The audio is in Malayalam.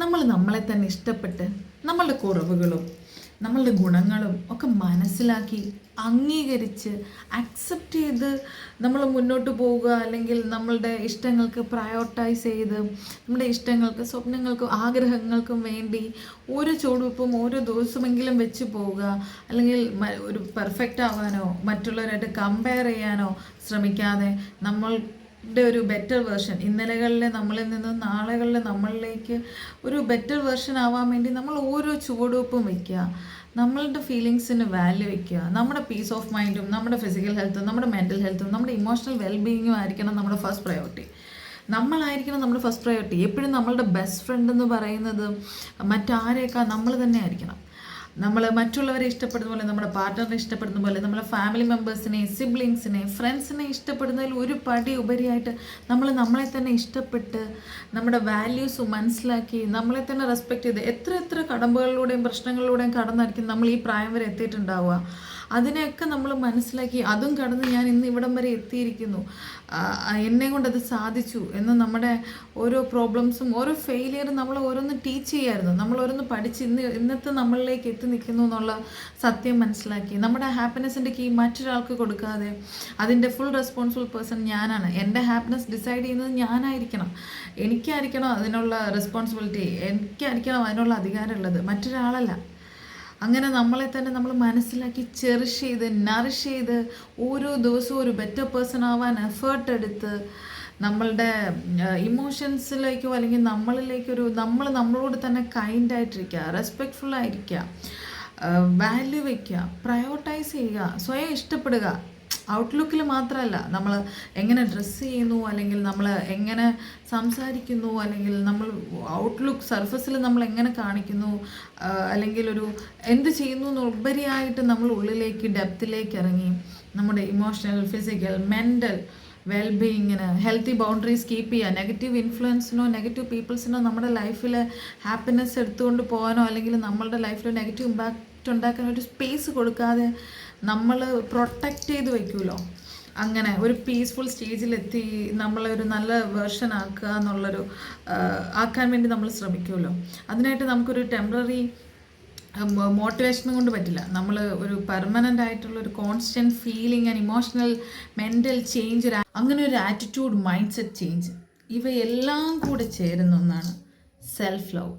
നമ്മൾ നമ്മളെ തന്നെ ഇഷ്ടപ്പെട്ട് നമ്മളുടെ കുറവുകളും നമ്മളുടെ ഗുണങ്ങളും ഒക്കെ മനസ്സിലാക്കി അംഗീകരിച്ച് അക്സെപ്റ്റ് ചെയ്ത് നമ്മൾ മുന്നോട്ട് പോവുക, അല്ലെങ്കിൽ നമ്മളുടെ ഇഷ്ടങ്ങൾക്ക് പ്രയോറിറ്റൈസ് ചെയ്ത് നമ്മുടെ ഇഷ്ടങ്ങൾക്ക്, സ്വപ്നങ്ങൾക്കും ആഗ്രഹങ്ങൾക്കും വേണ്ടി ഓരോ ചുവടുവെപ്പും ഓരോ ദിവസമെങ്കിലും വെച്ച് പോവുക. അല്ലെങ്കിൽ ഒരു പെർഫെക്റ്റ് ആവാനോ മറ്റുള്ളവരായിട്ട് കമ്പയർ ചെയ്യാനോ ശ്രമിക്കാതെ ഒരു ബെറ്റർ വേർഷൻ, ഇന്നലകളിലെ നമ്മളിൽ നിന്ന് നാളെകളിലെ നമ്മളിലേക്ക് ഒരു ബെറ്റർ വേർഷൻ ആവാൻ വേണ്ടി നമ്മൾ ഓരോ ചുവടുവെപ്പും വയ്ക്കുക. നമ്മളുടെ ഫീലിങ്സിന് വാല്യൂ വയ്ക്കുക. നമ്മുടെ പീസ് ഓഫ് മൈൻഡും നമ്മുടെ ഫിസിക്കൽ ഹെൽത്തും നമ്മുടെ മെൻ്റൽ ഹെൽത്തും നമ്മുടെ ഇമോഷണൽ വെൽബീയിങ്ങും ആയിരിക്കണം നമ്മുടെ ഫസ്റ്റ് പ്രയോറിറ്റി. നമ്മളായിരിക്കണം നമ്മുടെ ഫസ്റ്റ് പ്രയോറിറ്റി. എപ്പോഴും നമ്മളുടെ ബെസ്റ്റ് ഫ്രണ്ട് എന്ന് പറയുന്നത് മറ്റാരേക്കാൾ നമ്മൾ തന്നെ ആയിരിക്കണം. നമ്മൾ മറ്റുള്ളവരെ ഇഷ്ടപ്പെടുന്ന പോലെ, നമ്മുടെ പാർട്ട്ണറിനെ ഇഷ്ടപ്പെടുന്ന പോലെ, നമ്മുടെ ഫാമിലി മെമ്പേഴ്സിനെ, സിബ്ലിങ്സിനെ, ഫ്രണ്ട്സിനെ ഇഷ്ടപ്പെടുന്നതിൽ ഒരു പടി ഉപരിയായിട്ട് നമ്മളെ തന്നെ ഇഷ്ടപ്പെട്ട് നമ്മുടെ വാല്യൂസ് മനസ്സിലാക്കി നമ്മളെ തന്നെ റെസ്പെക്റ്റ് ചെയ്ത് എത്ര കടമ്പകളിലൂടെയും പ്രശ്നങ്ങളിലൂടെയും കടന്നായിരിക്കും നമ്മൾ ഈ പ്രായം വരെ എത്തിയിട്ടുണ്ടാവുക. അതിനെയൊക്കെ നമ്മൾ മനസ്സിലാക്കി അതും കടന്ന് ഞാൻ ഇന്ന് ഇവിടം വരെ എത്തിയിരിക്കുന്നു, എന്നെ കൊണ്ടത് സാധിച്ചു എന്ന് നമ്മുടെ ഓരോ പ്രോബ്ലംസും ഓരോ ഫെയിലിയറും നമ്മൾ ഓരോന്ന് ടീച്ച് ചെയ്യായിരുന്നു. നമ്മൾ ഓരോന്ന് പഠിച്ച് ഇന്നത്തെ നമ്മളിലേക്ക് എത്തി നിൽക്കുന്നു എന്നുള്ള സത്യം മനസ്സിലാക്കി നമ്മുടെ ഹാപ്പിനെസ്സിൻ്റെ കീ മറ്റൊരാൾക്ക് കൊടുക്കാതെ അതിൻ്റെ ഫുൾ റെസ്പോൺസിബിൾ പേഴ്സൺ ഞാനാണ്. എൻ്റെ ഹാപ്പിനെസ് ഡിസൈഡ് ചെയ്യുന്നത് ഞാനായിരിക്കണം. എനിക്കായിരിക്കണം അതിനുള്ള റെസ്പോൺസിബിലിറ്റി, എനിക്കായിരിക്കണം അതിനുള്ള അധികാരമുള്ളത്, മറ്റൊരാളല്ല. അങ്ങനെ നമ്മളെ തന്നെ നമ്മൾ മനസ്സിലാക്കി ചെറിഷ് ചെയ്ത് നറിഷ് ചെയ്ത് ഓരോ ദിവസവും ഒരു ബെറ്റർ പേഴ്സൺ ആവാൻ എഫേർട്ട് എടുത്ത് നമ്മളുടെ ഇമോഷൻസിലേക്കോ അല്ലെങ്കിൽ നമ്മളിലേക്കൊരു നമ്മളോട് തന്നെ കൈൻഡായിട്ടിരിക്കുക, റെസ്പെക്റ്റ്ഫുള്ളായിരിക്കുക, വാല്യൂ വയ്ക്കുക, പ്രയോറിറ്റൈസ് ചെയ്യുക, സ്വയം ഇഷ്ടപ്പെടുക. ഔട്ട്ലുക്കിൽ മാത്രമല്ല, നമ്മൾ എങ്ങനെ ഡ്രസ്സ് ചെയ്യുന്നു, അല്ലെങ്കിൽ നമ്മൾ എങ്ങനെ സംസാരിക്കുന്നു, അല്ലെങ്കിൽ നമ്മൾ ഔട്ട്ലുക്ക് സർഫസിൽ നമ്മൾ എങ്ങനെ കാണിക്കുന്നു, അല്ലെങ്കിൽ എന്ത് ചെയ്യുന്നു എന്നുപരിയായിട്ട് നമ്മൾ ഉള്ളിലേക്ക് ഡെപ്തിലേക്ക് ഇറങ്ങി നമ്മുടെ ഇമോഷണൽ, ഫിസിക്കൽ, മെൻ്റൽ വെൽബീയിങ്ങിന് ഹെൽത്തി ബൗണ്ടറീസ് കീപ്പ് ചെയ്യുക. നെഗറ്റീവ് ഇൻഫ്ലുവൻസിനോ നെഗറ്റീവ് പീപ്പിൾസിനോ നമ്മുടെ ലൈഫിൽ ഹാപ്പിനെസ് എടുത്തുകൊണ്ട് പോകാനോ അല്ലെങ്കിൽ നമ്മളുടെ ലൈഫിൽ നെഗറ്റീവ് ഇമ്പാക്റ്റ് ഉണ്ടാക്കാൻ ഒരു സ്പേസ് കൊടുക്കാതെ നമ്മൾ പ്രൊട്ടക്റ്റ് ചെയ്ത് വയ്ക്കുമല്ലോ. അങ്ങനെ ഒരു പീസ്ഫുൾ സ്റ്റേജിലെത്തി നമ്മളൊരു നല്ല വേർഷൻ ആക്കാൻ വേണ്ടി നമ്മൾ ശ്രമിക്കുമല്ലോ. അതിനായിട്ട് നമുക്കൊരു ടെമ്പററി മോട്ടിവേഷൻ കൊണ്ട് പറ്റില്ല. നമ്മൾ ഒരു പെർമനൻ്റ് ആയിട്ടുള്ള ഒരു constant feeling and emotional mental change, അങ്ങനെ ഒരു ആറ്റിറ്റ്യൂഡ്, മൈൻഡ് സെറ്റ് ചേഞ്ച്, ഇവയെല്ലാം കൂടെ ചേരുന്ന ഒന്നാണ് സെൽഫ് ലവ്.